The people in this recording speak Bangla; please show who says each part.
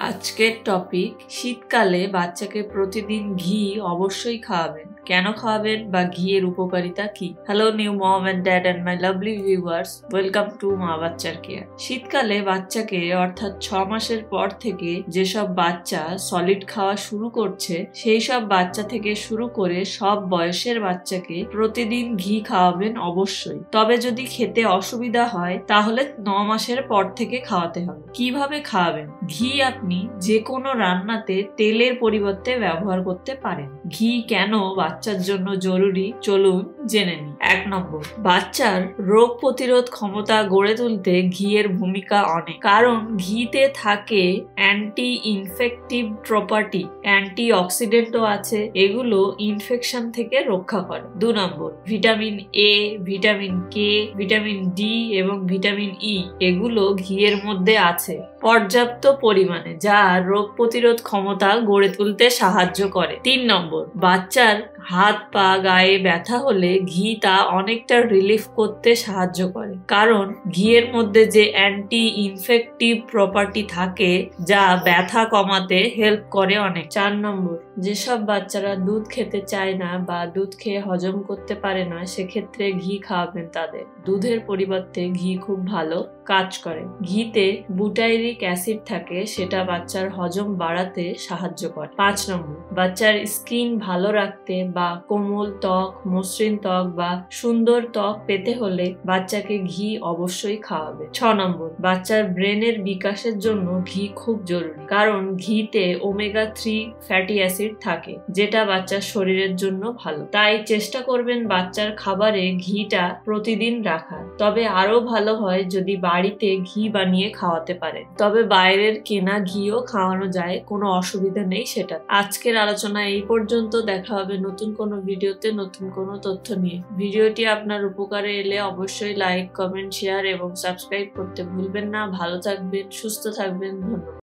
Speaker 1: আজকের টপিক শীতকালে বাচ্চাকে প্রতিদিন ঘি অবশ্যই খাওয়াবেন। কেন খাওয়াবেন বা ঘিয়ের উপকারিতা কি? Hello new mom and dad and my lovely viewers, welcome to মা বাচ্চার কেয়ার। শীতকালে বাচ্চাকে অর্থাৎ 6 মাসের পর থেকে যেসব বাচ্চা সলিড খাওয়া শুরু করছে সেই সব বাচ্চা থেকে শুরু করে সব বয়সের বাচ্চাকে প্রতিদিন ঘি খাওয়াবেন অবশ্যই। তবে যদি খেতে অসুবিধা হয় তাহলে 9 মাসের পর থেকে খাওয়াতে হবে। কিভাবে খাওয়াবেন? ঘি আপনি যে কোনো রান্নাতে তেলের পরিবর্তে ব্যবহার করতে পারেন। ঘি কেন বাচ্চার জন্য জরুরি চলুন জেনে নিই। 1 নম্বর, বাচ্চার রোগ প্রতিরোধ ক্ষমতা গড়ে তুলতে ঘিয়ের ভূমিকা অনেক। কারণ ঘিতে থাকে অ্যান্টি ইনফেক্টিভ প্রপার্টি, অ্যান্টি অক্সিডেন্টও আছে, এগুলো ইনফেকশন থেকে রক্ষা করে। 2 number, vitamin A, vitamin K, vitamin D এবং ভিটামিন ই এগুলো ঘিয়ের মধ্যে আছে পর্যাপ্ত পরিমাণে, যা রোগ প্রতিরোধ ক্ষমতা গড়ে তুলতে সাহায্য করে। 3 নম্বর, বাচ্চার হাত পা গায়ে ব্যথা হলে ঘি তা অনেকটা রিলিফ করতে সাহায্য করে, কারণ ঘিয়ের মধ্যে যে অ্যান্টি ইনফেক্টিভ প্রপার্টি থাকে যা ব্যথা কমাতে হেল্প করে অনেক। 4 নম্বর, যেসব বাচ্চারা দুধ খেতে চায় না বা দুধ খেয়ে হজম করতে পারে না সেক্ষেত্রে ঘি খাওয়াবেন তাদের। দুধের পরিবর্তে ঘি খুব ভালো কাজ করে। ঘিতে বুটাইরিক অ্যাসিড থাকে, সেটা বাচ্চার হজম বাড়াতে সাহায্য করে। 5 নম্বর, বাচ্চার স্কিন ভালো রাখতে বা কোমল ত্বক, মসৃণ ত্বক বা সুন্দর ত্বক পেতে হলে বাচ্চাকে ঘি অবশ্যই খাওয়াবে। 6 নম্বর, বাচ্চার ব্রেনের বিকাশের জন্য ঘি খুব জরুরি, কারণ ঘিতে ওমেগা 3 ফ্যাটি অ্যাসিড থাকে যেটা বাচ্চার শরীরের জন্য ভালো। তাই চেষ্টা করবেন বাচ্চার খাবারে ঘিটা প্রতিদিন রাখার। তবে আরো ভালো হয় যদি বাড়িতে ঘি বানিয়ে খাওয়াতে পারে, তবে বাইরের কেনা ঘিও খাওয়ানো যায়, কোনো অসুবিধা নেই সেটা। আজকের আলোচনা এই পর্যন্ত। দেখা হবে নতুন কোনো ভিডিওতে নতুন কোনো তথ্য নিয়ে। ভিডিওটি আপনার উপকারে এলে অবশ্যই লাইক, কমেন্ট, শেয়ার এবং সাবস্ক্রাইব করতে ভুলবেন না। ভালো থাকবেন, সুস্থ থাকবেন, ধন্যবাদ।